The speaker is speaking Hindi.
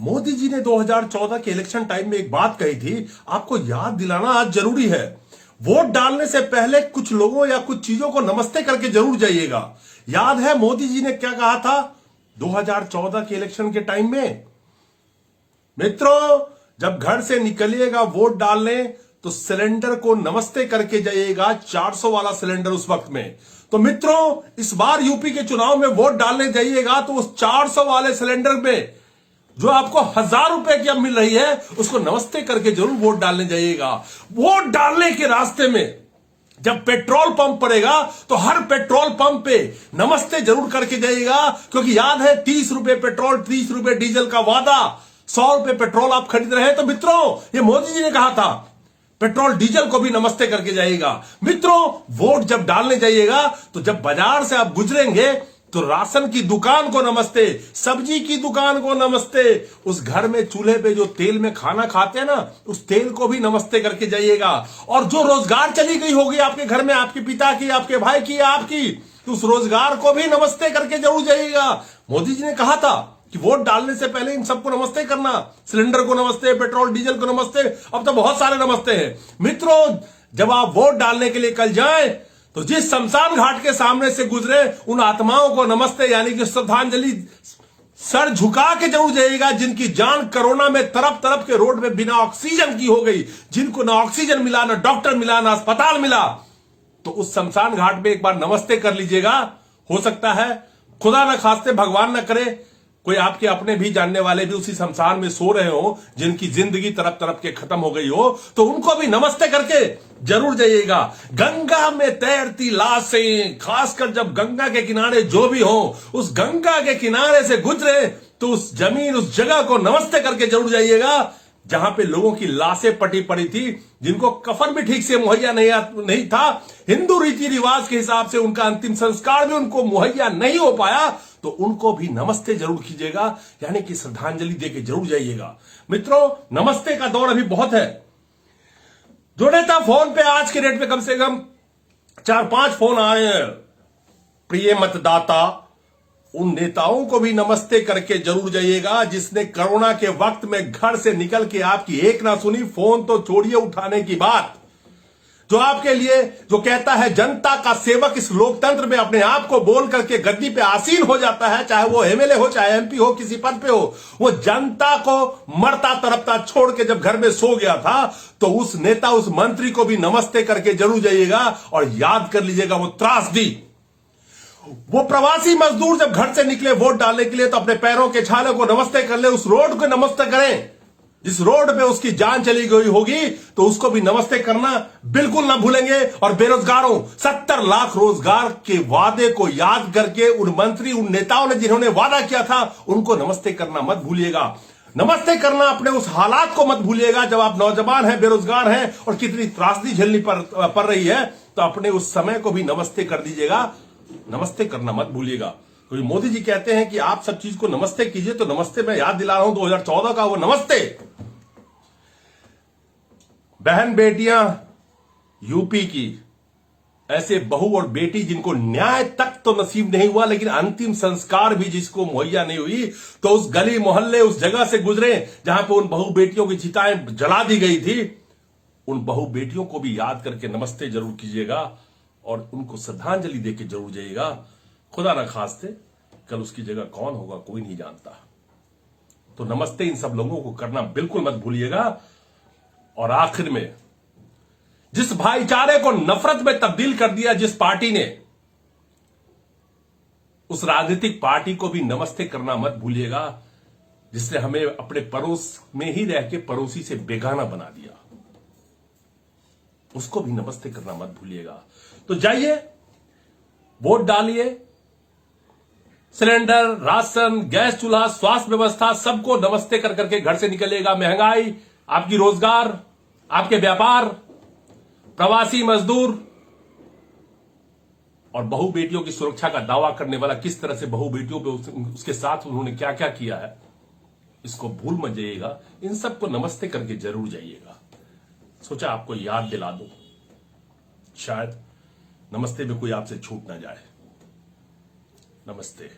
मोदी जी ने 2014 के इलेक्शन टाइम में एक बात कही थी, आपको याद दिलाना आज जरूरी है। वोट डालने से पहले कुछ लोगों या कुछ चीजों को नमस्ते करके जरूर जाइएगा। याद है मोदी जी ने क्या कहा था 2014 के इलेक्शन के टाइम में? मित्रों, जब घर से निकलिएगा वोट डालने तो सिलेंडर को नमस्ते करके जाइएगा। 400 वाला सिलेंडर उस वक्त में। तो मित्रों, इस बार यूपी के चुनाव में वोट डालने जाइएगा तो उस 400 वाले सिलेंडर में जो आपको 1000 रुपए की अब मिल रही है उसको नमस्ते करके जरूर वोट डालने जाइएगा। वोट डालने के रास्ते में जब पेट्रोल पंप पड़ेगा तो हर पेट्रोल पंप पे नमस्ते जरूर करके जाइएगा, क्योंकि याद है 30 रुपए पेट्रोल 30 रुपए डीजल का वादा, 100 रुपए पेट्रोल आप खरीद रहे हैं। तो मित्रों, ये मोदी जी ने कहा था पेट्रोल डीजल को भी नमस्ते करके जाइएगा। मित्रों, वोट जब डालने जाइएगा तो जब बाजार से आप गुजरेंगे तो राशन की दुकान को नमस्ते, सब्जी की दुकान को नमस्ते, उस घर में चूल्हे पे जो तेल में खाना खाते हैं ना उस तेल को भी नमस्ते करके जाइएगा। और जो रोजगार चली गई होगी आपके घर में, आपके पिता की, आपके भाई की, आपकी, तो उस रोजगार को भी नमस्ते करके जरूर जाइएगा। मोदी जी ने कहा था कि वोट डालने से पहले इन सबको नमस्ते करना, सिलेंडर को नमस्ते, पेट्रोल डीजल को नमस्ते, अब तो बहुत सारे नमस्ते हैं। मित्रों, जब आप वोट डालने के लिए कल जाएं तो जिस शमशान घाट के सामने से गुजरे उन आत्माओं को नमस्ते यानी कि श्रद्धांजलि सर झुका के जरूर जाइएगा, जिनकी जान कोरोना में तरफ तरफ के रोड में बिना ऑक्सीजन की हो गई, जिनको ना ऑक्सीजन मिला, ना डॉक्टर मिला, ना अस्पताल मिला। तो उस शमशान घाट में एक बार नमस्ते कर लीजिएगा। हो सकता है खुदा न खास्ते, भगवान न करे, कोई आपके अपने भी जानने वाले भी उसी शमशान में सो रहे हो, जिनकी जिंदगी तरफ तरफ के खत्म हो गई हो, तो उनको भी नमस्ते करके जरूर जाइएगा। गंगा में तैरती लाशें, खासकर जब गंगा के किनारे जो भी हो, उस गंगा के किनारे से गुजरे तो उस जमीन, उस जगह को नमस्ते करके जरूर जाइएगा जहां पे लोगों की लाशें पटी पड़ी थी, जिनको कफन भी ठीक से मुहैया नहीं था, हिंदू रीति रिवाज के हिसाब से उनका अंतिम संस्कार भी उनको मुहैया नहीं हो पाया, तो उनको भी नमस्ते जरूर कीजिएगा, यानी कि श्रद्धांजलि देके जरूर जाइएगा। मित्रों, नमस्ते का दौर अभी बहुत है। जो नेता फोन पे आज के डेट में कम से कम 4-5 फोन आए हैं, प्रिय मतदाता, उन नेताओं को भी नमस्ते करके जरूर जाइएगा जिसने कोरोना के वक्त में घर से निकल के आपकी एक ना सुनी, फोन तो छोड़िए उठाने की बात, जो आपके लिए जो कहता है जनता का सेवक इस लोकतंत्र में अपने आप को बोल करके गद्दी पे आसीन हो जाता है, चाहे वो एमएलए हो, चाहे एमपी हो, किसी पद पे हो, वो जनता को मरता तरपता छोड़ के जब घर में सो गया था, तो उस नेता, उस मंत्री को भी नमस्ते करके जरूर जाइएगा। और याद कर लीजिएगा वो त्रासदी, वो प्रवासी मजदूर जब घर से निकले वोट डालने के लिए तो अपने पैरों के छाले को नमस्ते कर ले, उस रोड को नमस्ते करें जिस रोड पे उसकी जान चली गई होगी, तो उसको भी नमस्ते करना बिल्कुल ना भूलेंगे। और बेरोजगारों, 70 लाख रोजगार के वादे को याद करके उन मंत्री, उन नेताओं ने जिन्होंने वादा किया था, उनको नमस्ते करना मत भूलिएगा। नमस्ते करना अपने उस हालात को मत भूलिएगा जब आप नौजवान हैं, बेरोजगार हैं और कितनी त्रासदी झेलनी पड़ रही है, तो अपने उस समय को भी नमस्ते कर दीजिएगा। नमस्ते करना मत भूलिएगा, क्योंकि मोदी जी कहते हैं कि आप सब चीज को नमस्ते कीजिए, तो नमस्ते मैं याद दिला रहा हूं 2014 का वो नमस्ते। बहन बेटियां यूपी की, ऐसे बहू और बेटी जिनको न्याय तक तो नसीब नहीं हुआ लेकिन अंतिम संस्कार भी जिसको मुहैया नहीं हुई, तो उस गली मोहल्ले, उस जगह से गुजरे जहां पे उन बहू बेटियों की चिताएं जला दी गई थी, उन बहू बेटियों को भी याद करके नमस्ते जरूर कीजिएगा और उनको श्रद्धांजलि देके जरूर जाइएगा। खुदा ना खास्ते कल उसकी जगह कौन होगा कोई नहीं जानता, तो नमस्ते इन सब लोगों को करना बिल्कुल मत भूलिएगा। और आखिर में, जिस भाईचारे को नफरत में तब्दील कर दिया जिस पार्टी ने, उस राजनीतिक पार्टी को भी नमस्ते करना मत भूलिएगा जिसने हमें अपने पड़ोस में ही रह के पड़ोसी से बेगाना बना दिया, उसको भी नमस्ते करना मत भूलिएगा। तो जाइए, वोट डालिए, सिलेंडर, राशन, गैस चूल्हा, स्वास्थ्य व्यवस्था, सबको नमस्ते कर करके घर से निकलिएगा। महंगाई, आपकी रोजगार, आपके व्यापार, प्रवासी मजदूर और बहु बेटियों की सुरक्षा का दावा करने वाला किस तरह से बहु बेटियों पे उसके साथ उन्होंने क्या क्या किया है, इसको भूल मत जाइएगा। इन सबको नमस्ते करके जरूर जाइएगा। सोचा आपको याद दिला दूं, शायद नमस्ते में कोई आपसे छूट ना जाए। नमस्ते।